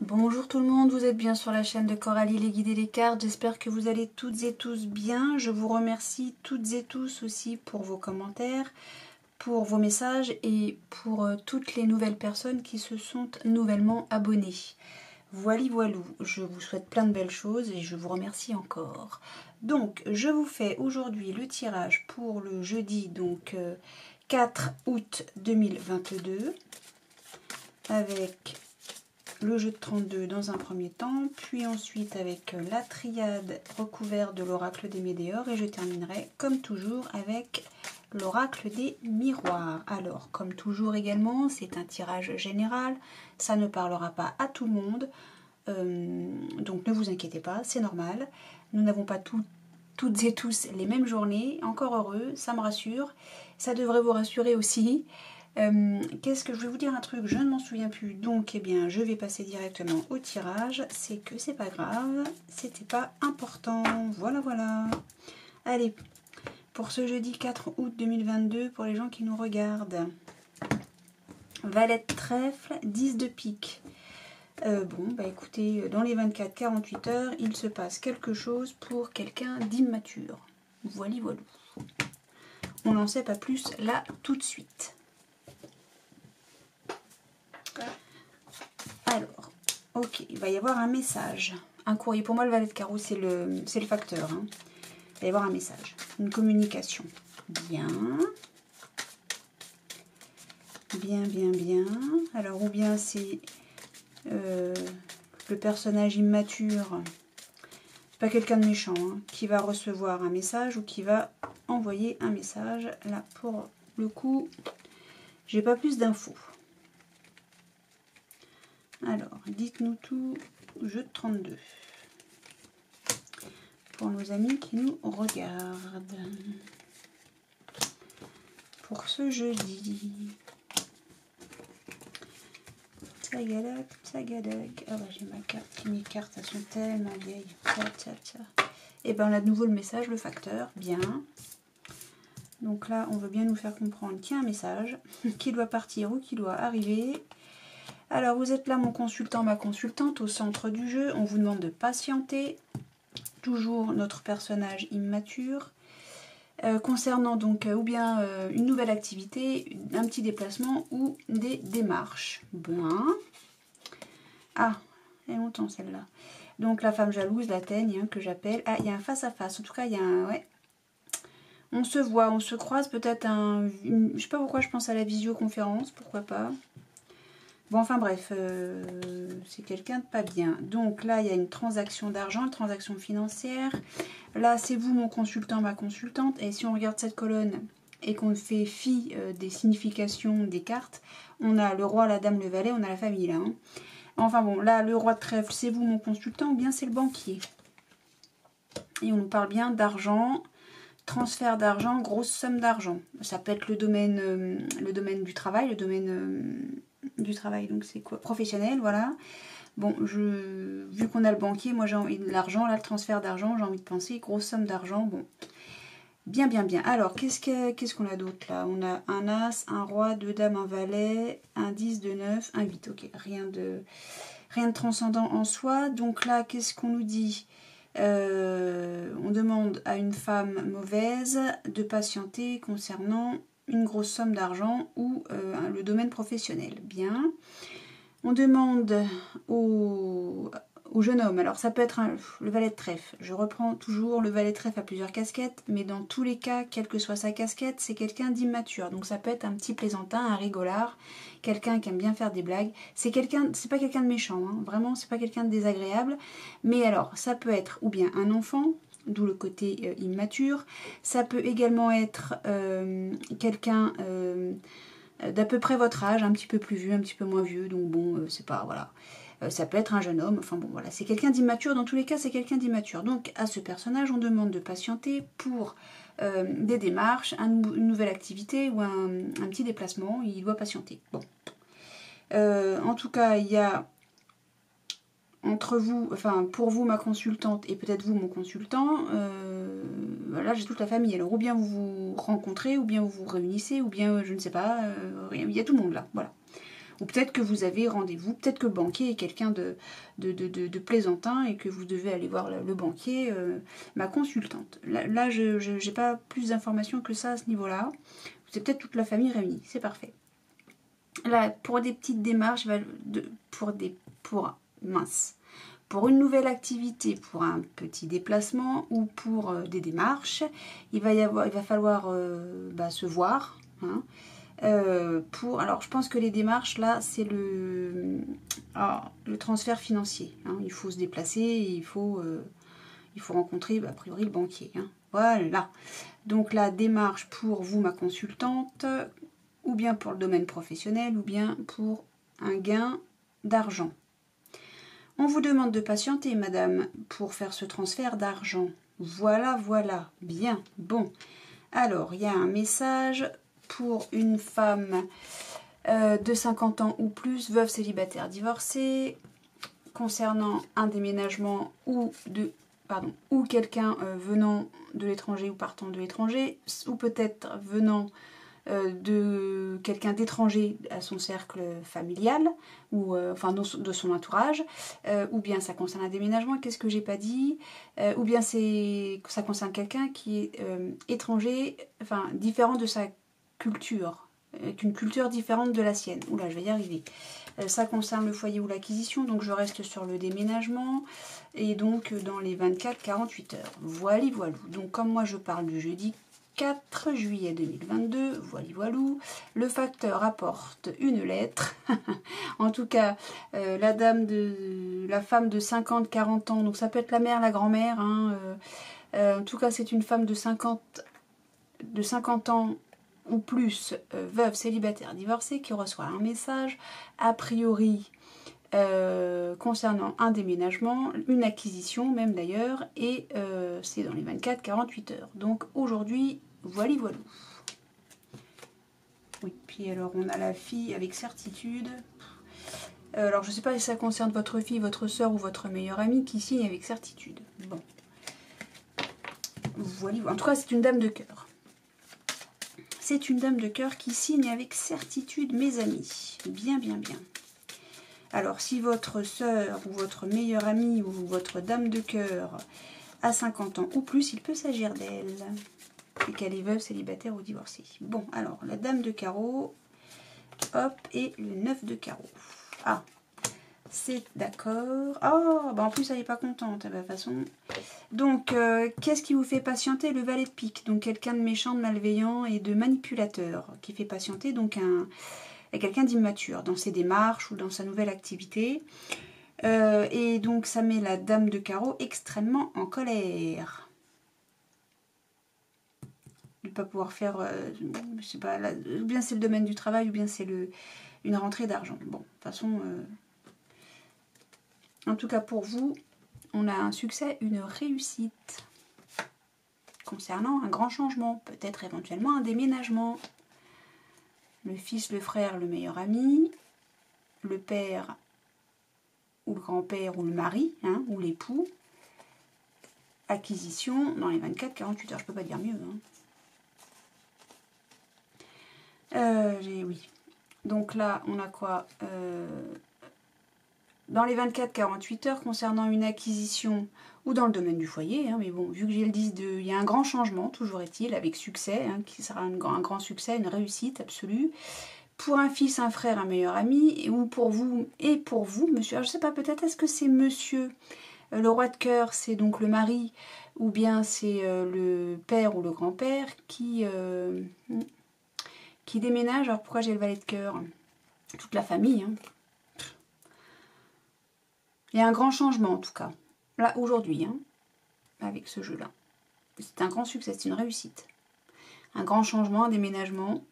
Bonjour tout le monde, vous êtes bien sur la chaîne de Coralie les guides et les cartes. J'espère que vous allez toutes et tous bien. Je vous remercie toutes et tous aussi pour vos commentaires, pour vos messages et pour toutes les nouvelles personnes qui se sont nouvellement abonnées. Voilà, voilou, je vous souhaite plein de belles choses et je vous remercie encore. Donc, je vous fais aujourd'hui le tirage pour le jeudi, donc 4 août 2022, avec le jeu de 32 dans un premier temps, puis ensuite avec la triade recouverte de l'oracle des météores, et je terminerai comme toujours avec l'oracle des miroirs. Alors, comme toujours également, c'est un tirage général, ça ne parlera pas à tout le monde, donc ne vous inquiétez pas, c'est normal. Nous n'avons pas toutes et tous les mêmes journées, encore heureux, ça me rassure, ça devrait vous rassurer aussi. Qu'est-ce que je vais vous dire un truc, je ne m'en souviens plus, donc eh bien je vais passer directement au tirage. C'est que c'est pas grave, c'était pas important, voilà. Allez, pour ce jeudi 4 août 2022, pour les gens qui nous regardent, valet de trèfle, 10 de pique. Bon bah écoutez, dans les 24-48 heures il se passe quelque chose pour quelqu'un d'immature, voilà. On n'en sait pas plus là tout de suite. Alors, ok, il va y avoir un message, un courrier. Pour moi, le valet de carreau, c'est le facteur. Hein. Il va y avoir un message, une communication. Bien. Alors, ou bien c'est le personnage immature, c'est pas quelqu'un de méchant, hein, qui va recevoir un message ou qui va envoyer un message. Là, pour le coup, j'ai pas plus d'infos. Alors, dites-nous tout, jeu de 32. Pour nos amis qui nous regardent. Pour ce jeudi. Tsagadak. Ah bah j'ai ma carte, mes cartes, elles sont tellement vieilles. Et ben on a de nouveau le message, le facteur, bien. Donc là, on veut bien nous faire comprendre qu'il y a un message, qui doit partir ou qui doit arriver. Alors, vous êtes là, mon consultant, ma consultante, au centre du jeu. On vous demande de patienter. Toujours notre personnage immature. Concernant donc ou bien une nouvelle activité, un petit déplacement ou des démarches. Bien. Ah, elle est longtemps celle-là. Donc, la femme jalouse, la teigne, hein, que j'appelle. Ah, il y a un face-à-face. En tout cas, il y a un... Ouais. On se voit, on se croise, peut-être un... Je sais pas pourquoi je pense à la visioconférence, pourquoi pas. Bon, enfin bref, c'est quelqu'un de pas bien. Donc là, il y a une transaction d'argent, une transaction financière. Là, c'est vous, mon consultant, ma consultante. Et si on regarde cette colonne et qu'on fait fi des significations des cartes, on a le roi, la dame, le valet, on a la famille là. Hein. Enfin bon, là, le roi de trèfle, c'est vous, mon consultant, ou bien c'est le banquier. Et on nous parle bien d'argent, transfert d'argent, grosse somme d'argent. Ça peut être le domaine du travail, du travail, donc c'est quoi? Professionnel, voilà. Bon, vu qu'on a le banquier, moi j'ai envie de l'argent, là le transfert d'argent, j'ai envie de penser, grosse somme d'argent, bon. Bien. Alors, qu'est-ce qu'on a d'autre là? On a un as, un roi, deux dames, un valet, un 10, deux 9, un 8. Ok, rien de transcendant en soi. Donc là, qu'est-ce qu'on nous dit? On demande à une femme mauvaise de patienter concernant une grosse somme d'argent ou le domaine professionnel. Bien. On demande au jeune homme, alors ça peut être le valet de trèfle. Je reprends toujours, le valet de trèfle a plusieurs casquettes, mais dans tous les cas, quelle que soit sa casquette, c'est quelqu'un d'immature. Donc ça peut être un petit plaisantin, un rigolard, quelqu'un qui aime bien faire des blagues. C'est pas quelqu'un de méchant, hein. Vraiment, c'est pas quelqu'un de désagréable. Mais alors, ça peut être ou bien un enfant, d'où le côté immature. Ça peut également être quelqu'un d'à peu près votre âge, un petit peu plus vieux, un petit peu moins vieux, donc bon, c'est pas, voilà. Ça peut être un jeune homme, enfin bon, voilà, c'est quelqu'un d'immature, dans tous les cas, c'est quelqu'un d'immature. Donc, à ce personnage, on demande de patienter pour des démarches, une nouvelle activité ou un petit déplacement, il doit patienter. Bon. En tout cas, il y a entre vous, enfin pour vous ma consultante et peut-être vous mon consultant, voilà, j'ai toute la famille. Alors ou bien vous vous rencontrez, ou bien vous vous réunissez, ou bien je ne sais pas, il y a tout le monde là, voilà. Ou peut-être que vous avez rendez-vous, peut-être que le banquier est quelqu'un de plaisantin et que vous devez aller voir le banquier, ma consultante. Là je n'ai pas plus d'informations que ça à ce niveau-là. C'est peut-être toute la famille réunie, c'est parfait. Là, pour des petites démarches, pour une nouvelle activité, pour un petit déplacement ou pour des démarches, il va falloir se voir. Hein. Alors, je pense que les démarches, là, c'est le transfert financier. Hein. Il faut se déplacer et il faut rencontrer, a priori, le banquier. Hein. Voilà. Donc, la démarche pour vous, ma consultante, ou bien pour le domaine professionnel, ou bien pour un gain d'argent. On vous demande de patienter, madame, pour faire ce transfert d'argent. Voilà, voilà. Bien. Bon. Alors, il y a un message pour une femme de 50 ans ou plus, veuve, célibataire, divorcée, concernant un déménagement ou quelqu'un venant de l'étranger ou partant de l'étranger, ou peut-être venant de quelqu'un d'étranger à son cercle familial, ou de son entourage, ou bien ça concerne un déménagement, qu'est-ce que j'ai pas dit, ou bien ça concerne quelqu'un qui est étranger, différent de sa culture, avec une culture différente de la sienne. Oula, je vais y arriver. Ça concerne le foyer ou l'acquisition, donc je reste sur le déménagement, et donc dans les 24-48 heures. Voilà. Donc comme moi je parle du jeudi 4 juillet 2022, voilou. Le facteur apporte une lettre. En tout cas, la femme de 50-40 ans, donc ça peut être la mère, la grand-mère. Hein, en tout cas, c'est une femme de 50 ans ou plus, veuve, célibataire, divorcée, qui reçoit un message, a priori concernant un déménagement, une acquisition même d'ailleurs, et c'est dans les 24-48 heures. Donc aujourd'hui, voilou. Oui, puis alors on a la fille avec certitude. Alors je ne sais pas si ça concerne votre fille, votre soeur ou votre meilleure amie qui signe avec certitude. Bon. Voilou. En tout cas, c'est une dame de cœur. C'est une dame de cœur qui signe avec certitude, mes amis. Bien. Alors, si votre sœur ou votre meilleure amie ou votre dame de cœur a 50 ans ou plus, il peut s'agir d'elle. Et qu'elle est veuve, célibataire ou divorcée. Bon, alors, la dame de carreau, hop, et le 9 de carreau. Ah, c'est d'accord. Oh, en plus, elle n'est pas contente, de toute façon. Donc, qu'est-ce qui vous fait patienter? Le valet de pique. Donc, quelqu'un de méchant, de malveillant et de manipulateur qui fait patienter donc quelqu'un d'immature dans ses démarches ou dans sa nouvelle activité. Et donc, ça met la dame de carreau extrêmement en colère. De ne pas pouvoir faire, je sais pas, ou bien c'est le domaine du travail, ou bien c'est une rentrée d'argent. Bon, de toute façon, en tout cas pour vous, on a un succès, une réussite concernant un grand changement, peut-être éventuellement un déménagement. Le fils, le frère, le meilleur ami, le père ou le grand-père ou le mari, hein, ou l'époux, acquisition dans les 24-48 heures, je peux pas dire mieux. Hein. Oui. Donc là, on a quoi dans les 24-48 heures concernant une acquisition ou dans le domaine du foyer, hein, mais bon, vu que j'ai le 10 de... Il y a un grand changement, toujours est-il, avec succès, hein, qui sera un grand succès, une réussite absolue. Pour un fils, un frère, un meilleur ami, ou pour vous, monsieur. Alors, je sais pas, peut-être est-ce que c'est monsieur le roi de cœur, c'est donc le mari, ou bien c'est le père ou le grand-père qui déménage. Alors pourquoi j'ai le valet de cœur? Toute la famille, hein. Il y a un grand changement en tout cas, là aujourd'hui, hein, avec ce jeu-là. C'est un grand succès, c'est une réussite. Un grand changement, un déménagement.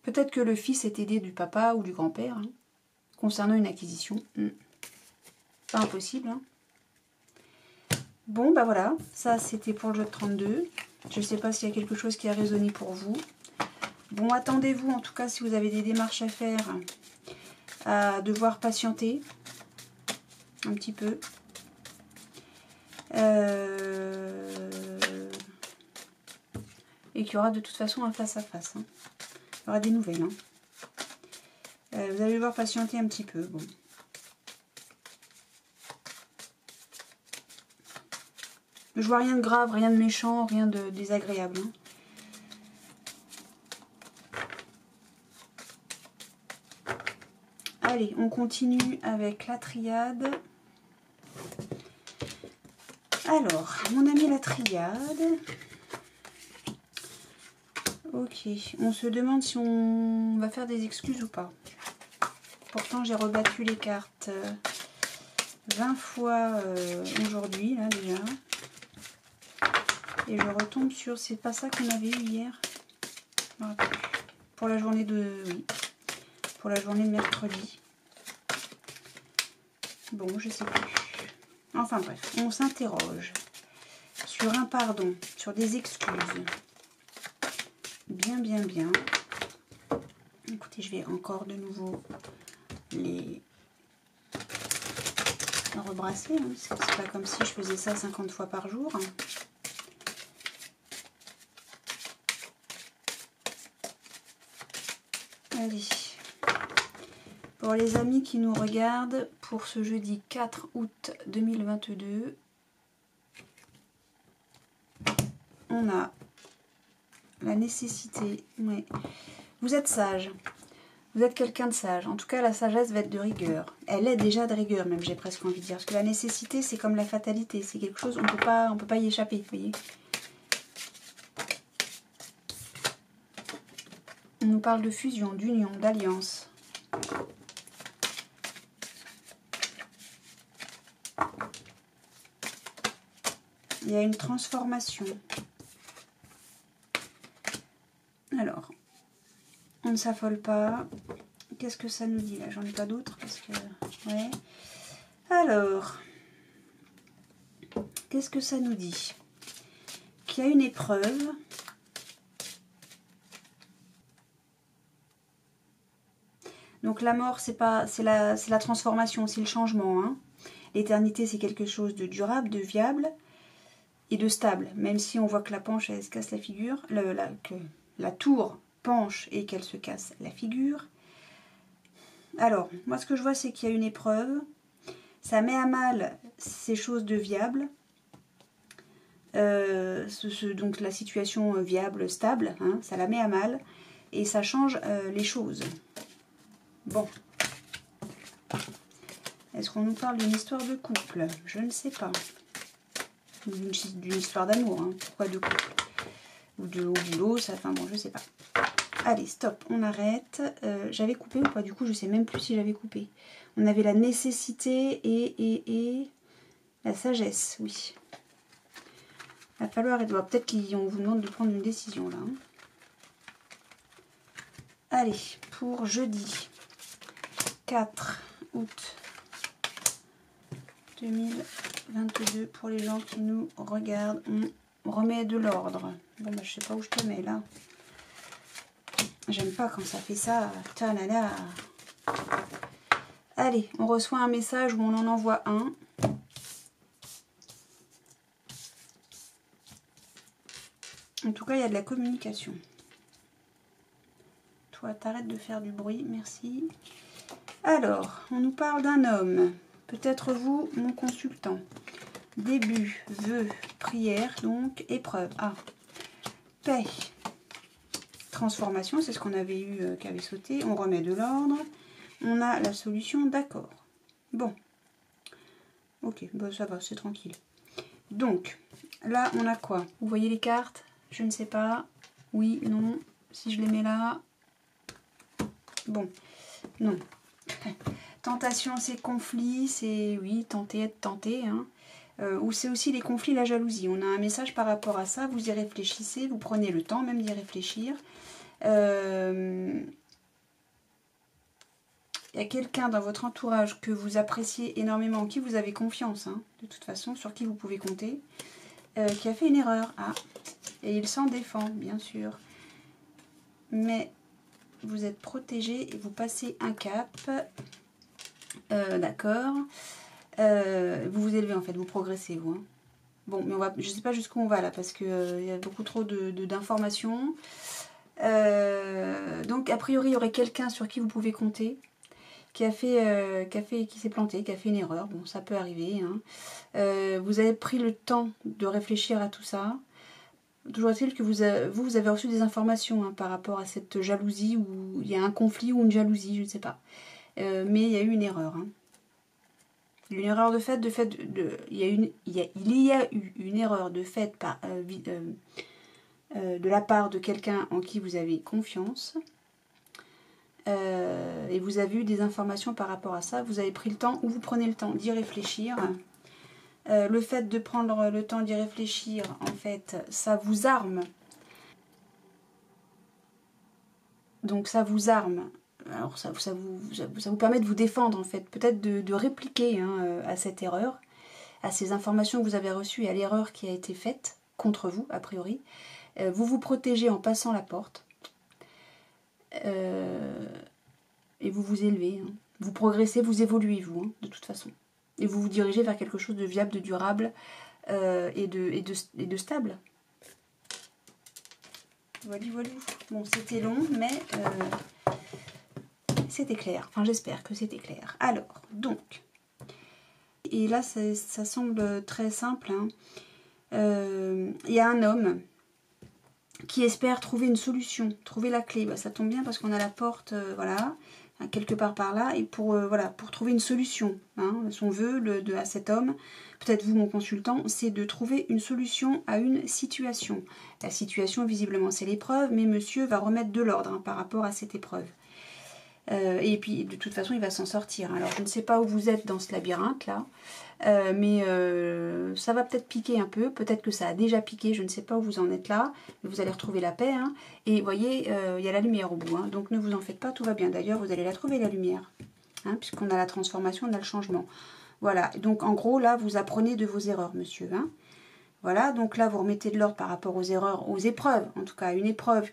Peut-être que le fils est aidé du papa ou du grand-père, hein, concernant une acquisition. Pas impossible. Hein. Bon, bah voilà, ça c'était pour le jeu de 32. Je ne sais pas s'il y a quelque chose qui a résonné pour vous. Bon, attendez-vous en tout cas si vous avez des démarches à faire, à devoir patienter un petit peu. Et qu'il y aura de toute façon un face-à-face. Hein. Il y aura des nouvelles. Hein. Vous allez devoir patienter un petit peu. Bon. Je vois rien de grave, rien de méchant, rien de désagréable. Hein. Allez, on continue avec la triade. Alors, mon ami la triade. Ok, on se demande si on va faire des excuses ou pas. Pourtant, j'ai rebattu les cartes 20 fois aujourd'hui, là déjà. Et je retombe sur... C'est pas ça qu'on avait eu hier. Pour la journée de... Oui. Pour la journée de mercredi. Bon, je sais plus. Enfin bref, on s'interroge sur un pardon, sur des excuses. Bien, bien, bien. Écoutez, je vais encore de nouveau les rebrasser. Hein, parce que c'est pas comme si je faisais ça 50 fois par jour. Allez. Pour les amis qui nous regardent, pour ce jeudi 4 août 2022, on a la nécessité. Ouais. Vous êtes sage. Vous êtes quelqu'un de sage. En tout cas, la sagesse va être de rigueur. Elle est déjà de rigueur, même, j'ai presque envie de dire. Parce que la nécessité, c'est comme la fatalité. C'est quelque chose, on peut pas y échapper, vous voyez. On nous parle de fusion, d'union, d'alliance. Il y a une transformation. Alors, on ne s'affole pas. Qu'est-ce que ça nous dit là? J'en ai pas d'autres parce que... Ouais. Alors, qu'est-ce que ça nous dit? Qu'il y a une épreuve. Donc la mort, c'est la transformation, c'est le changement. Hein. L'éternité, c'est quelque chose de durable, de viable et de stable. Même si on voit que la penche, elle se casse la figure, que la tour penche et qu'elle se casse la figure. Alors, moi ce que je vois, c'est qu'il y a une épreuve. Ça met à mal ces choses de viable. Donc la situation viable, stable, hein, ça la met à mal. Et ça change les choses. Bon. Est-ce qu'on nous parle d'une histoire de couple? Je ne sais pas. D'une histoire d'amour, hein. Pourquoi de couple? Ou au boulot, ça, enfin bon, je sais pas. Allez, stop, on arrête. J'avais coupé ou pas? Du coup, je sais même plus si j'avais coupé. On avait la nécessité et la sagesse, oui. Il va falloir... Peut-être qu'on vous demande de prendre une décision, là. Hein. Allez, pour jeudi 4 août 2022, pour les gens qui nous regardent, on remet de l'ordre. Bon, bah, je sais pas où je te mets là. J'aime pas quand ça fait ça. Tanana. Allez, on reçoit un message où on en envoie un. En tout cas, il y a de la communication. Toi, t'arrêtes de faire du bruit, merci. Alors, on nous parle d'un homme. Peut-être vous, mon consultant. Début, vœux, prière, donc épreuve. Ah, paix. Transformation, c'est ce qu'on avait eu, qui avait sauté. On remet de l'ordre. On a la solution, d'accord. Bon. Ok, bah ça va, c'est tranquille. Donc, là, on a quoi? Vous voyez les cartes? Je ne sais pas. Oui, non. Si je les mets là. Bon, non. Tentation, c'est conflit, c'est, oui, tenter, être tenté. Hein. Ou c'est aussi les conflits, la jalousie. On a un message par rapport à ça. Vous y réfléchissez, vous prenez le temps même d'y réfléchir. Il y a quelqu'un dans votre entourage que vous appréciez énormément, en qui vous avez confiance, hein, de toute façon, sur qui vous pouvez compter, qui a fait une erreur. Ah, et il s'en défend, bien sûr. Mais vous êtes protégé et vous passez un cap. D'accord. Vous vous élevez en fait, vous progressez vous. Hein. Bon, mais je ne sais pas jusqu'où on va là parce que y a beaucoup trop d'informations. Donc a priori il y aurait quelqu'un sur qui vous pouvez compter. qui s'est planté, qui a fait une erreur. Bon, ça peut arriver. Hein. Vous avez pris le temps de réfléchir à tout ça. Toujours est-il que vous avez reçu des informations hein, par rapport à cette jalousie, où il y a un conflit ou une jalousie, je ne sais pas. Mais il y a eu une erreur. Hein. Une erreur de fait, il y a eu une erreur de fait de la part de quelqu'un en qui vous avez confiance. Et vous avez eu des informations par rapport à ça. Vous avez pris le temps, ou vous prenez le temps d'y réfléchir. Le fait de prendre le temps d'y réfléchir, en fait, ça vous arme. Donc ça vous arme. Alors ça vous permet de vous défendre, en fait. Peut-être de répliquer hein, à cette erreur, à ces informations que vous avez reçues et à l'erreur qui a été faite contre vous, a priori. Vous vous protégez en passant la porte. Et vous vous élevez. Hein. Vous progressez, vous évoluez, vous, hein, de toute façon. Et vous vous dirigez vers quelque chose de viable, de durable et de stable. Voilà. Bon, c'était long, mais c'était clair. Enfin, j'espère que c'était clair. Alors, donc, et là, ça semble très simple. Hein. Il y a un homme qui espère trouver une solution, trouver la clé. Bah, ça tombe bien parce qu'on a la porte, voilà, quelque part par là, et pour trouver une solution. Hein, son vœu à cet homme, peut-être vous mon consultant, c'est de trouver une solution à une situation. La situation, visiblement, c'est l'épreuve, mais monsieur va remettre de l'ordre hein, par rapport à cette épreuve. Et puis, de toute façon, il va s'en sortir. Alors, je ne sais pas où vous êtes dans ce labyrinthe-là, mais ça va peut-être piquer un peu. Peut-être que ça a déjà piqué, je ne sais pas où vous en êtes là. Mais vous allez retrouver la paix. Hein, et vous voyez, il y a la lumière au bout. Hein, donc, ne vous en faites pas, tout va bien. D'ailleurs, vous allez la trouver, la lumière. Hein, puisqu'on a la transformation, on a le changement. Voilà. Donc, en gros, là, vous apprenez de vos erreurs, monsieur. Hein. Voilà. Donc là, vous remettez de l'ordre par rapport aux erreurs, aux épreuves. En tout cas, une épreuve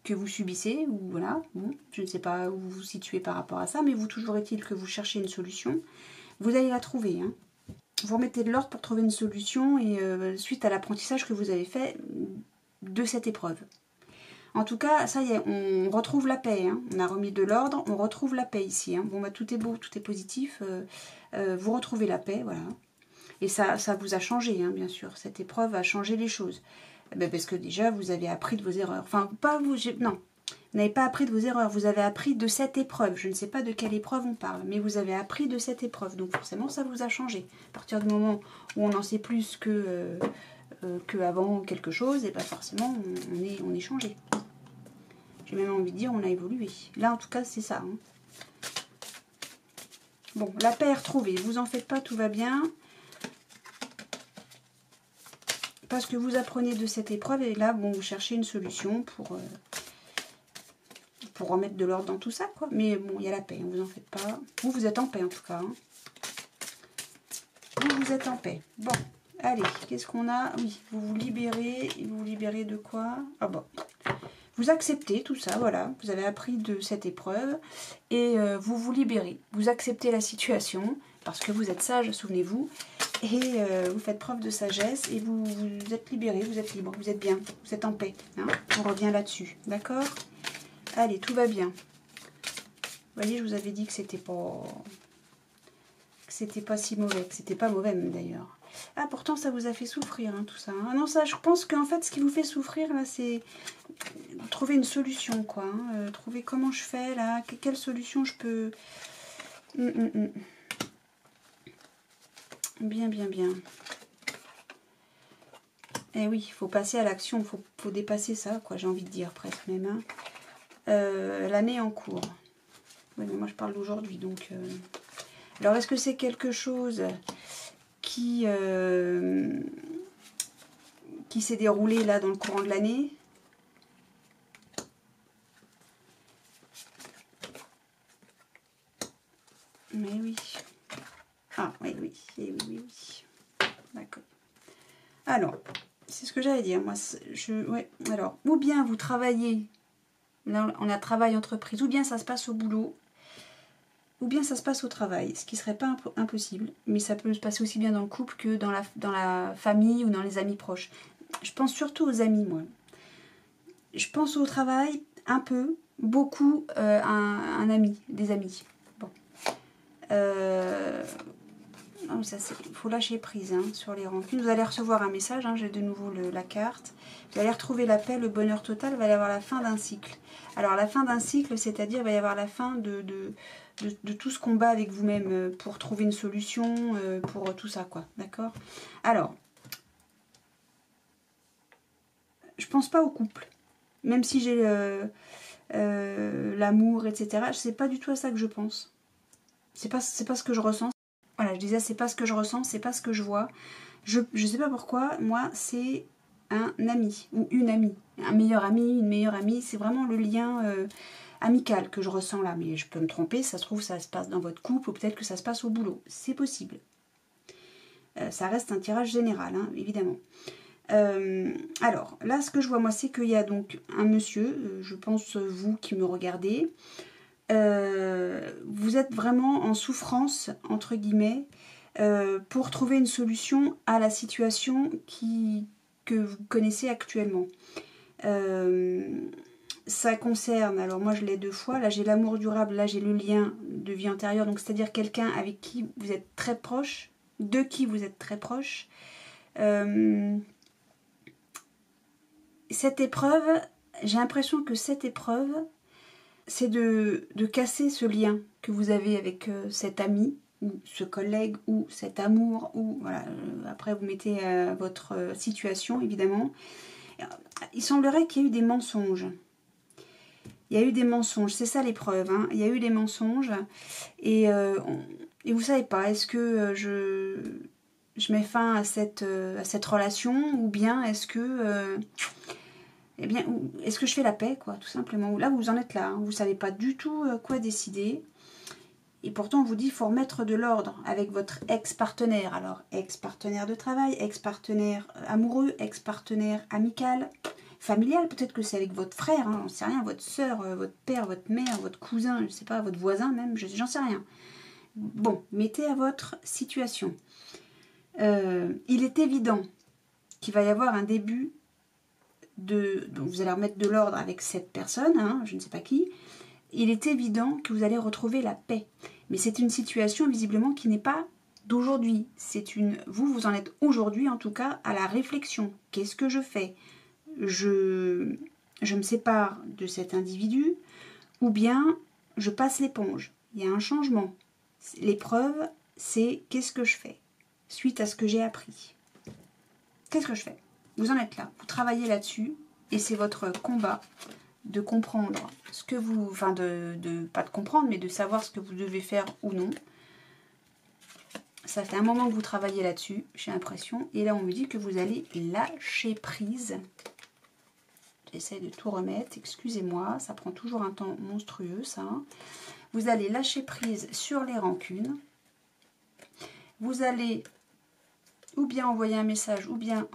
que vous subissez, ou voilà, bon, je ne sais pas où vous vous situez par rapport à ça, mais vous, toujours est-il que vous cherchez une solution, vous allez la trouver. Hein. Vous remettez de l'ordre pour trouver une solution, et suite à l'apprentissage que vous avez fait de cette épreuve. En tout cas, ça y est, on retrouve la paix. Hein. On a remis de l'ordre, on retrouve la paix ici. Hein. Bon, bah, tout est beau, tout est positif. Vous retrouvez la paix, voilà. Et ça vous a changé, hein, bien sûr. Cette épreuve a changé les choses. Ben parce que déjà, vous avez appris de vos erreurs. Enfin, pas vous... Non, vous n'avez pas appris de vos erreurs. Vous avez appris de cette épreuve. Je ne sais pas de quelle épreuve on parle, mais vous avez appris de cette épreuve. Donc forcément, ça vous a changé. À partir du moment où on en sait plus que avant quelque chose, et ben forcément, on est changé. J'ai même envie de dire, on a évolué. Là, en tout cas, c'est ça. Hein. Bon, la paix est retrouvée. Vous en faites pas, tout va bien. Parce que vous apprenez de cette épreuve et là, bon, vous cherchez une solution pour remettre de l'ordre dans tout ça, quoi. Mais bon, il y a la paix, hein, vous en faites pas. Vous êtes en paix, en tout cas. Hein. Vous êtes en paix. Bon, allez, qu'est-ce qu'on a? Oui, vous vous libérez. Et vous vous libérez de quoi? Ah bon. Vous acceptez tout ça, voilà. Vous avez appris de cette épreuve et vous vous libérez. Vous acceptez la situation parce que vous êtes sage, souvenez-vous. Et vous faites preuve de sagesse et vous êtes libéré, vous êtes libre, vous êtes bien, vous êtes en paix. Hein, on revient là-dessus, d'accord? Allez, tout va bien. Vous voyez, je vous avais dit que c'était pas si mauvais, que c'était pas mauvais même d'ailleurs. Ah, pourtant ça vous a fait souffrir, hein, tout ça. Hein. Non, ça, je pense qu'en fait, ce qui vous fait souffrir, là, c'est trouver une solution, quoi. Hein. Trouver comment je fais, là, quelle solution je peux... Bien. Eh oui, il faut passer à l'action, il faut dépasser ça, quoi, j'ai envie de dire, presque même. Hein. L'année en cours. Oui, mais moi je parle d'aujourd'hui, donc... Alors, est-ce que c'est quelque chose qui s'est déroulé, là, dans le courant de l'année? Mais oui. Ah, oui. D'accord. Alors, c'est ce que j'allais dire. Moi, ouais. Alors, ou bien vous travaillez, là, on a travail entreprise, ou bien ça se passe au boulot, ou bien ça se passe au travail, ce qui ne serait pas impossible. Mais ça peut se passer aussi bien dans le couple que dans la famille ou dans les amis proches. Je pense surtout aux amis, moi. Je pense au travail, un peu, beaucoup, un ami, des amis. Bon. Il faut lâcher prise hein, sur les rancunes. Vous allez recevoir un message, hein, j'ai de nouveau la carte. Vous allez retrouver la paix, le bonheur total, il va y avoir la fin d'un cycle. Alors la fin d'un cycle, c'est-à-dire il va y avoir la fin de tout ce combat avec vous-même pour trouver une solution, pour tout ça, quoi. D'accord? Alors, je pense pas au couple. Même si j'ai l'amour, etc. C'est pas du tout à ça que je pense. C'est pas ce que je ressens. Voilà, je disais, c'est pas ce que je ressens, c'est pas ce que je vois. Je sais pas pourquoi, moi, c'est un ami ou une amie. Un meilleur ami, une meilleure amie, c'est vraiment le lien amical que je ressens là. Mais je peux me tromper, ça se trouve, ça se passe dans votre couple ou peut-être que ça se passe au boulot. C'est possible. Ça reste un tirage général, hein, évidemment. Alors, là, ce que je vois, moi, c'est qu'il y a donc un monsieur, je pense vous qui me regardez, vous êtes vraiment en souffrance, entre guillemets, pour trouver une solution à la situation que vous connaissez actuellement. Ça concerne, alors moi je l'ai 2 fois, là j'ai l'amour durable, là j'ai le lien de vie antérieure, donc c'est-à-dire quelqu'un avec qui vous êtes très proche, de qui vous êtes très proche. Cette épreuve, j'ai l'impression que cette épreuve, c'est de casser ce lien que vous avez avec cet ami, ou ce collègue, ou cet amour, ou voilà, après vous mettez votre situation évidemment. Il semblerait qu'il y ait eu des mensonges. Il y a eu des mensonges, c'est ça l'épreuve, hein. Il y a eu des mensonges, et vous savez pas, est-ce que je mets fin à cette relation, ou bien est-ce que... eh bien, est-ce que je fais la paix, quoi, tout simplement. Là, vous en êtes là, hein. Vous ne savez pas du tout quoi décider. Et pourtant, on vous dit qu'il faut remettre de l'ordre avec votre ex-partenaire. Alors, ex-partenaire de travail, ex-partenaire amoureux, ex-partenaire amical, familial. Peut-être que c'est avec votre frère, hein, j'en sais rien, votre soeur, votre père, votre mère, votre cousin, je ne sais pas, votre voisin même, j'en sais rien. Bon, mettez à votre situation. Il est évident qu'il va y avoir un début donc vous allez remettre de l'ordre avec cette personne, hein, je ne sais pas qui. Il est évident que vous allez retrouver la paix. Mais c'est une situation visiblement qui n'est pas d'aujourd'hui. Vous en êtes aujourd'hui en tout cas à la réflexion. Qu'est-ce que je fais? Je me sépare de cet individu ou bien je passe l'éponge. Il y a un changement. L'épreuve, c'est qu'est-ce que je fais suite à ce que j'ai appris. Qu'est-ce que je fais? Vous en êtes là, vous travaillez là-dessus et c'est votre combat de comprendre ce que vous... Enfin, pas de comprendre, mais de savoir ce que vous devez faire ou non. Ça fait un moment que vous travaillez là-dessus, j'ai l'impression. Et là, on me dit que vous allez lâcher prise. J'essaie de tout remettre, excusez-moi, ça prend toujours un temps monstrueux, ça. Vous allez lâcher prise sur les rancunes. Vous allez... ou bien envoyer un message, ou bien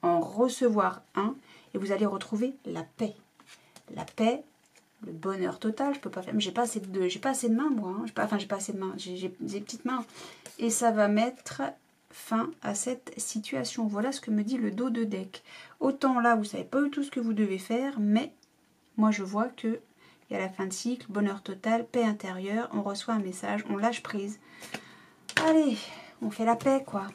en recevoir un, et vous allez retrouver la paix. La paix, le bonheur total, je peux pas faire, mais j'ai pas assez de mains, moi, hein. J'ai pas assez de mains, j'ai des petites mains. Et ça va mettre fin à cette situation. Voilà ce que me dit le dos de deck. Autant là, vous savez pas du tout ce que vous devez faire, mais moi je vois que il y a la fin de cycle, bonheur total, paix intérieure, on reçoit un message, on lâche prise. Allez, on fait la paix, quoi.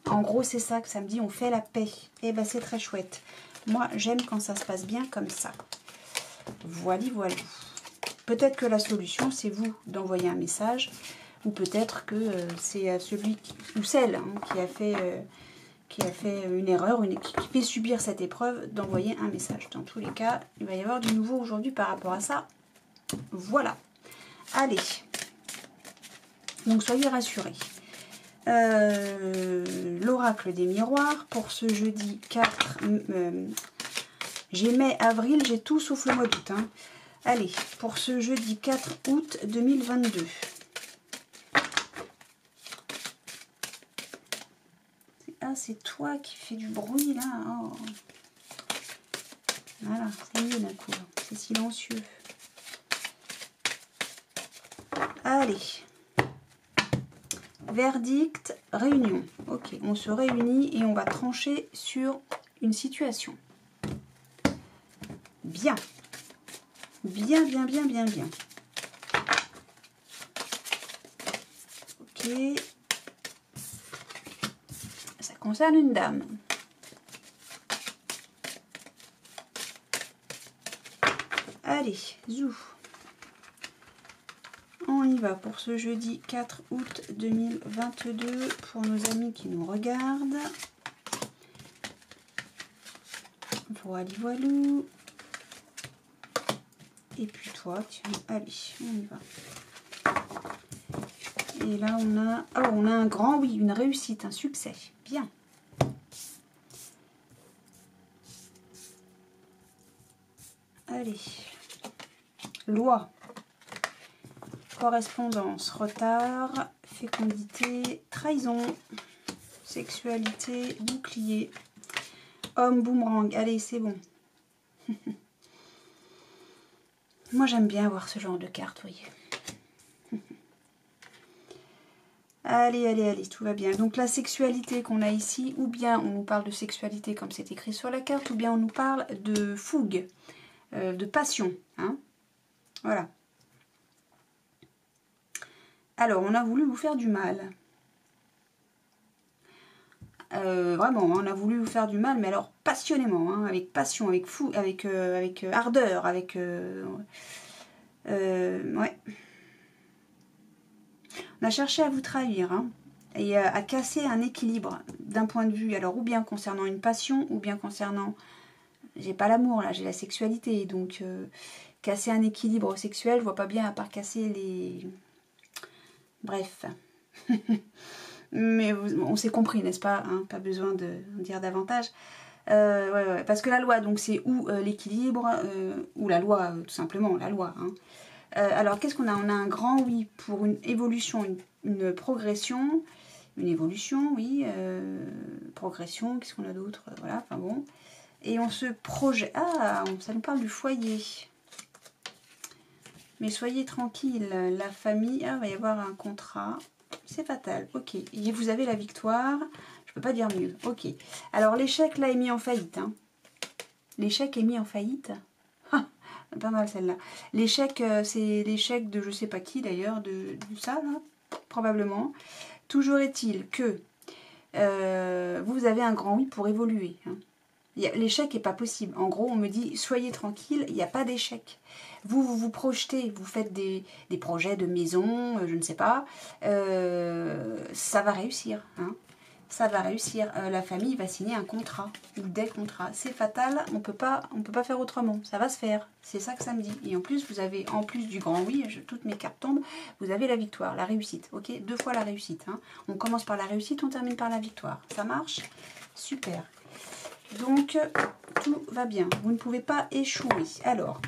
En gros, c'est ça que ça me dit, on fait la paix. Et ben, c'est très chouette. Moi, j'aime quand ça se passe bien comme ça. Voilà, voilà. Peut-être que la solution, c'est vous d'envoyer un message. Ou peut-être que c'est celui ou celle hein, qui a fait une erreur, qui fait subir cette épreuve, d'envoyer un message. Dans tous les cas, il va y avoir du nouveau aujourd'hui par rapport à ça. Voilà. Allez. Donc, soyez rassurés. L'oracle des miroirs pour ce jeudi 4 j'ai mai, avril, j'ai tout sauf le mois d'août hein. Allez, pour ce jeudi 4 août 2022 ah c'est toi qui fais du bruit là oh. Voilà, c'est mieux d'un coup, c'est silencieux. Allez, verdict, réunion. Ok, on se réunit et on va trancher sur une situation. Bien. Bien, bien, bien, bien, bien. Ok. Ça concerne une dame. Allez, zou. On y va pour ce jeudi 4 août 2022 pour nos amis qui nous regardent. Voilà, voilou. Et puis toi, tiens, allez, on y va. Et là, on a un grand oui, une réussite, un succès. Bien. Allez. Loi. Correspondance, retard, fécondité, trahison, sexualité, bouclier, homme, boomerang. Allez, c'est bon. Moi, j'aime bien voir ce genre de cartes, oui. Allez, allez, allez, tout va bien. Donc la sexualité qu'on a ici, ou bien on nous parle de sexualité comme c'est écrit sur la carte, ou bien on nous parle de fougue, de passion. Hein, voilà. Alors, on a voulu vous faire du mal. Vraiment, hein, on a voulu vous faire du mal, mais alors passionnément, hein, avec passion, avec fou, avec ardeur, avec... ouais. On a cherché à vous trahir, hein, et à casser un équilibre d'un point de vue, alors ou bien concernant une passion, ou bien concernant... J'ai pas l'amour, là, j'ai la sexualité, donc casser un équilibre sexuel, je vois pas bien à part casser les... Bref. Mais on s'est compris, n'est-ce pas, hein, pas besoin de dire davantage. Ouais, parce que la loi, donc c'est ou l'équilibre, ou la loi, tout simplement, la loi. Hein. Alors, qu'est-ce qu'on a? On a un grand oui pour une évolution, une progression. Une évolution, oui. Progression, qu'est-ce qu'on a d'autre? Voilà, enfin bon. Et on se projette. Ah, ça nous parle du foyer. Mais soyez tranquille, la famille... Ah, il va y avoir un contrat. C'est fatal, ok. Et vous avez la victoire. Je peux pas dire mieux, ok. Alors, l'échec, là, est mis en faillite. Hein. L'échec est mis en faillite. Ah, pas mal, celle-là. L'échec, c'est l'échec de je sais pas qui, d'ailleurs, de ça, là, probablement. Toujours est-il que vous avez un grand oui pour évoluer. Hein. L'échec n'est pas possible. En gros, on me dit, soyez tranquille, il n'y a pas d'échec. Vous projetez, vous faites des projets de maison, je ne sais pas. Ça va réussir. Hein. Ça va réussir. La famille va signer un contrat ou des contrats. C'est fatal, on peut pas faire autrement. Ça va se faire. C'est ça que ça me dit. Et en plus, vous avez, en plus du grand oui, toutes mes cartes tombent, vous avez la victoire, la réussite. Ok, 2 fois la réussite. Hein. On commence par la réussite, on termine par la victoire. Ça marche? Super. Donc, tout va bien. Vous ne pouvez pas échouer. Alors,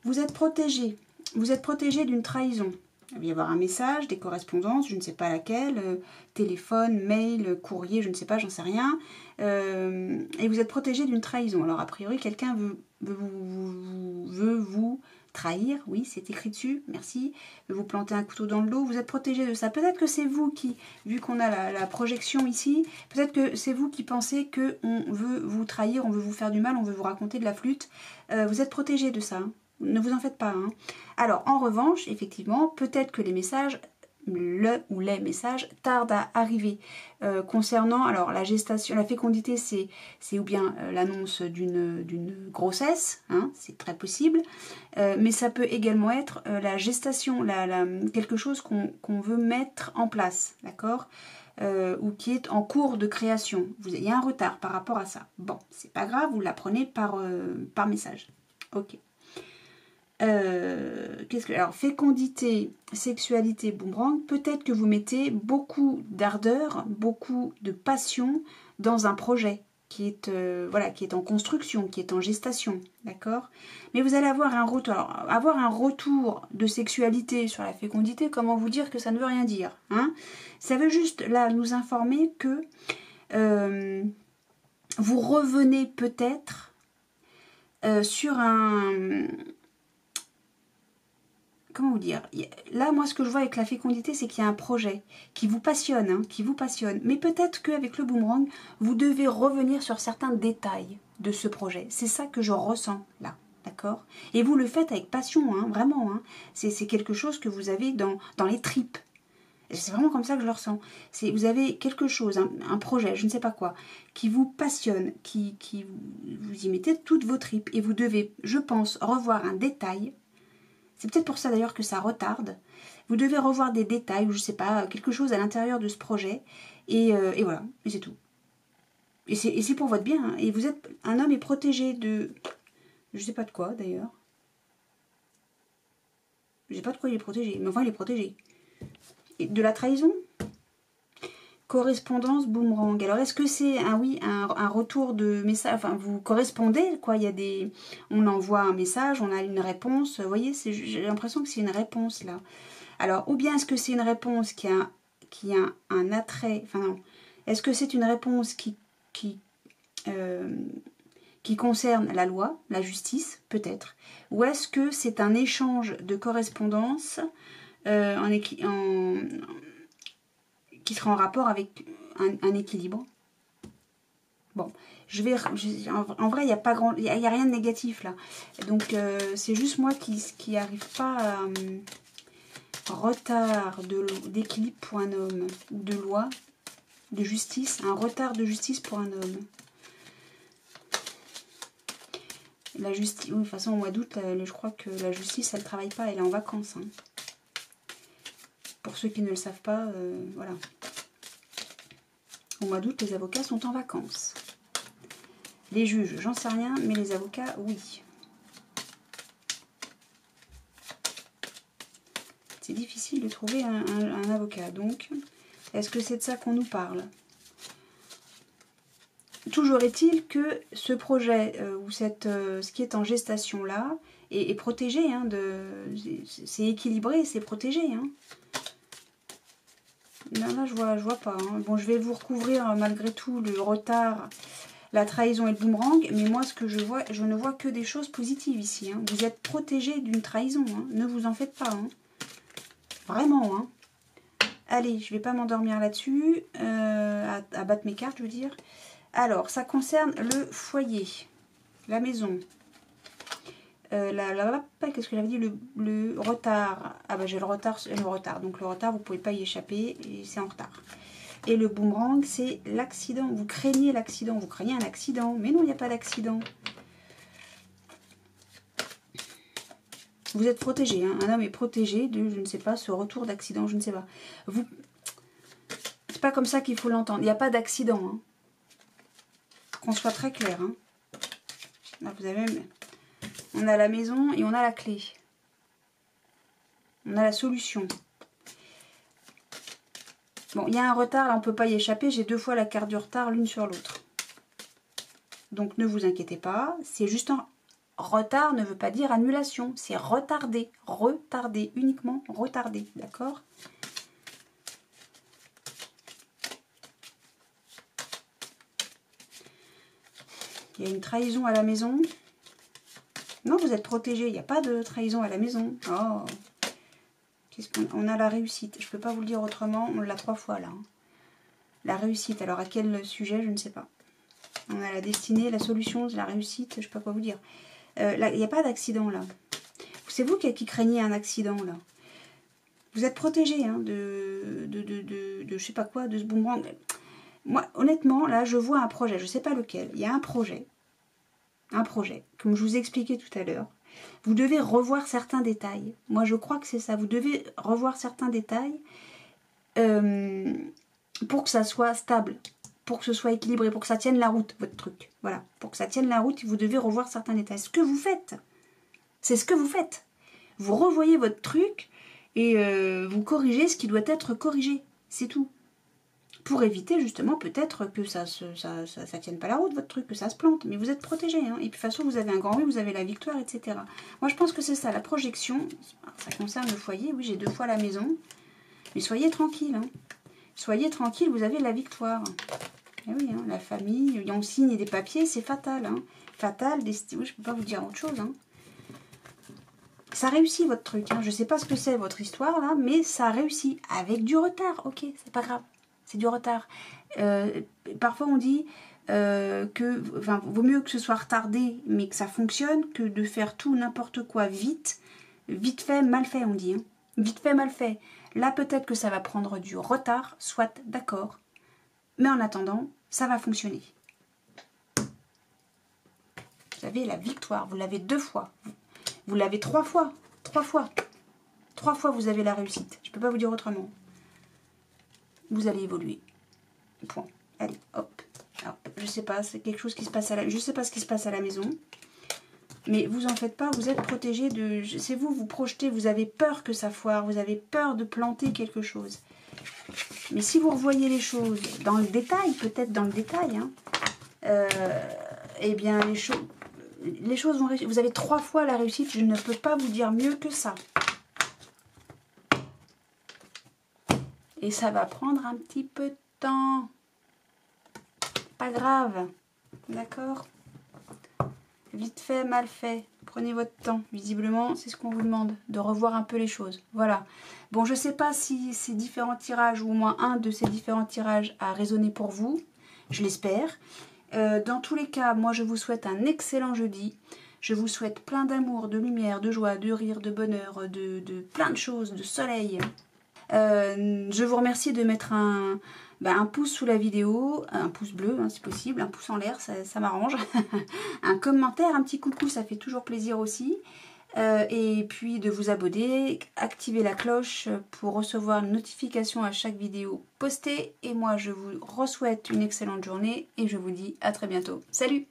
vous êtes protégé. Vous êtes protégé d'une trahison. Il va y avoir un message, des correspondances, je ne sais pas laquelle, téléphone, mail, courrier, je ne sais pas, j'en sais rien. Et vous êtes protégé d'une trahison. Alors, a priori, quelqu'un veut vous trahir. Oui, c'est écrit dessus, merci. Veut vous planter un couteau dans le dos. Vous êtes protégé de ça. Peut-être que c'est vous qui, vu qu'on a la projection ici, peut-être que c'est vous qui pensez qu'on veut vous trahir, on veut vous faire du mal, on veut vous raconter de la flûte. Vous êtes protégé de ça. Hein. Ne vous en faites pas. Hein. Alors, en revanche, effectivement, peut-être que les messages, les messages tardent à arriver. Concernant, alors, la gestation, la fécondité, c'est ou bien l'annonce d'une grossesse, hein, c'est très possible, mais ça peut également être la gestation, quelque chose qu'on veut mettre en place, d'accord, ou qui est en cours de création. Il y a un retard par rapport à ça. Bon, c'est pas grave, vous l'apprenez par message. Ok. Alors, fécondité, sexualité, boomerang, peut-être que vous mettez beaucoup d'ardeur, beaucoup de passion dans un projet qui est, qui est en construction, qui est en gestation, d'accord? Mais vous allez avoir un retour. Alors, avoir un retour de sexualité sur la fécondité, comment vous dire que ça ne veut rien dire, hein? Ça veut juste, là, nous informer que vous revenez peut-être sur un... Comment vous dire? Là, moi, ce que je vois avec la fécondité, c'est qu'il y a un projet qui vous passionne, hein, qui vous passionne. Mais peut-être qu'avec le boomerang, vous devez revenir sur certains détails de ce projet. C'est ça que je ressens là, d'accord? Et vous le faites avec passion, hein, vraiment. Hein. C'est quelque chose que vous avez dans les tripes. C'est vraiment comme ça que je le ressens. Vous avez quelque chose, un projet, je ne sais pas quoi, qui vous passionne, qui vous y mettez toutes vos tripes. Et vous devez, je pense, revoir un détail. C'est peut-être pour ça d'ailleurs que ça retarde. Vous devez revoir des détails, ou je ne sais pas, quelque chose à l'intérieur de ce projet. Et voilà, et c'est tout. Et c'est pour votre bien. Hein. Et vous êtes, un homme est protégé de... Je ne sais pas de quoi d'ailleurs. Je ne sais pas de quoi il est protégé. Mais enfin, il est protégé. Et de la trahison. Correspondance boomerang. Alors, est-ce que c'est un retour de message? Enfin, vous correspondez, quoi. Il y a des... On envoie un message, on a une réponse. Vous voyez, j'ai l'impression que c'est une réponse, là. Alors, ou bien est-ce que c'est une réponse qui a un attrait... Enfin, non. Est-ce que c'est une réponse qui concerne la loi, la justice, peut-être? Ou est-ce que c'est un échange de correspondance qui sera en rapport avec un équilibre? Bon, en vrai, il n'y a pas y a rien de négatif là. Donc, c'est juste moi qui n'arrive pas à retard d'équilibre pour un homme, ou de loi, de justice, un retard de justice pour un homme. La justice, oui, de toute façon, au mois d'août, je crois que la justice, elle ne travaille pas, elle est en vacances. Hein. Pour ceux qui ne le savent pas, voilà. Au mois d'août, les avocats sont en vacances. Les juges, j'en sais rien, mais les avocats, oui. C'est difficile de trouver un avocat. Donc, est-ce que c'est de ça qu'on nous parle? Toujours est-il que ce projet, ou ce qui est en gestation là, est protégé. Hein, c'est équilibré, c'est protégé. Hein. Là, je vois pas. Hein. Bon, je vais vous recouvrir malgré tout le retard, la trahison et le boomerang. Mais moi, ce que je vois, je ne vois que des choses positives ici. Hein. Vous êtes protégé d'une trahison. Hein. Ne vous en faites pas. Hein. Vraiment. Hein. Allez, je ne vais pas m'endormir là-dessus. À battre mes cartes, je veux dire. Alors, ça concerne le foyer, la maison. Qu'est-ce que j'avais dit, le retard. Ah bah j'ai le retard. Donc le retard, vous ne pouvez pas y échapper, et c'est en retard. Et le boomerang, c'est l'accident. Vous craignez l'accident, vous craignez un accident. Mais non, il n'y a pas d'accident. Vous êtes protégé, hein. Un homme est protégé de, je ne sais pas, ce retour d'accident, je ne sais pas. C'est pas comme ça qu'il faut l'entendre. Il n'y a pas d'accident, hein. Qu'on soit très clair. Hein. Là, vous avez... On a la maison et on a la clé. On a la solution. Bon, il y a un retard, là, on ne peut pas y échapper. J'ai 2 fois la carte du retard l'une sur l'autre. Donc, ne vous inquiétez pas. C'est juste un retard, ne veut pas dire annulation. C'est retardé. Retardé, uniquement retardé. D'accord ? Il y a une trahison à la maison. Non, vous êtes protégé. Il n'y a pas de trahison à la maison. Oh. On a la réussite. Je ne peux pas vous le dire autrement. On l'a 3 fois là. La réussite. Alors à quel sujet? Je ne sais pas. On a la destinée, la solution, la réussite. Je ne sais pas quoi vous dire. Là, il n'y a pas d'accident là. C'est vous qui craignez un accident là. Vous êtes protégé hein, de je sais pas quoi, de ce boomerang. Moi, honnêtement, là, je vois un projet. Je ne sais pas lequel. Il y a un projet. Un projet, comme je vous ai expliqué tout à l'heure. Vous devez revoir certains détails. Moi, je crois que c'est ça. Vous devez revoir certains détails pour que ça soit stable, pour que ce soit équilibré, pour que ça tienne la route, votre truc. Voilà. Pour que ça tienne la route, vous devez revoir certains détails. Ce que vous faites, c'est ce que vous faites. Vous revoyez votre truc et vous corrigez ce qui doit être corrigé. C'est tout. Pour éviter justement peut-être que ça tienne pas la route, votre truc, que ça se plante. Mais vous êtes protégé. Hein. Et puis de toute façon, vous avez un grand oui, vous avez la victoire, etc. Moi, je pense que c'est ça, la projection. Ça concerne le foyer. Oui, j'ai 2 fois la maison. Mais soyez tranquille. Hein. Soyez tranquille, vous avez la victoire. Et oui, hein, la famille, on signe des papiers, c'est fatal. Hein. Fatal, oui, je ne peux pas vous dire autre chose. Hein. Ça réussit votre truc. Hein. Je ne sais pas ce que c'est votre histoire, là, mais ça réussit. Avec du retard, ok, c'est pas grave. C'est du retard. Parfois on dit vaut mieux que ce soit retardé, mais que ça fonctionne, que de faire tout n'importe quoi vite. Vite fait, mal fait, on dit. Hein. Vite fait, mal fait. Là, peut-être que ça va prendre du retard, soit, d'accord. Mais en attendant, ça va fonctionner. Vous avez la victoire, vous l'avez 2 fois. Vous l'avez 3 fois. 3 fois. 3 fois, vous avez la réussite. Je ne peux pas vous dire autrement. Vous allez évoluer. Point. Allez, hop. Hop. Je sais pas, c'est quelque chose qui se passe à la... Je sais pas ce qui se passe à la maison. Mais vous en faites pas, vous êtes protégé de... C'est vous, vous projetez, vous avez peur que ça foire, vous avez peur de planter quelque chose. Mais si vous revoyez les choses dans le détail, peut-être dans le détail, hein, eh bien les choses vont réussir. Vous avez 3 fois la réussite, je ne peux pas vous dire mieux que ça. Et ça va prendre un petit peu de temps. Pas grave, d'accord? Vite fait, mal fait. Prenez votre temps. Visiblement, c'est ce qu'on vous demande, de revoir un peu les choses. Voilà. Bon, je ne sais pas si ces différents tirages, ou au moins un de ces différents tirages, a résonné pour vous. Je l'espère. Dans tous les cas, moi, je vous souhaite un excellent jeudi. Je vous souhaite plein d'amour, de lumière, de joie, de rire, de bonheur, de plein de choses, de soleil. Je vous remercie de mettre un pouce sous la vidéo, un pouce bleu hein, si possible, un pouce en l'air, ça m'arrange. Un commentaire, un petit coucou, ça fait toujours plaisir aussi. Et puis de vous abonner, activer la cloche pour recevoir une notification à chaque vidéo postée. Et moi je vous souhaite une excellente journée et je vous dis à très bientôt. Salut!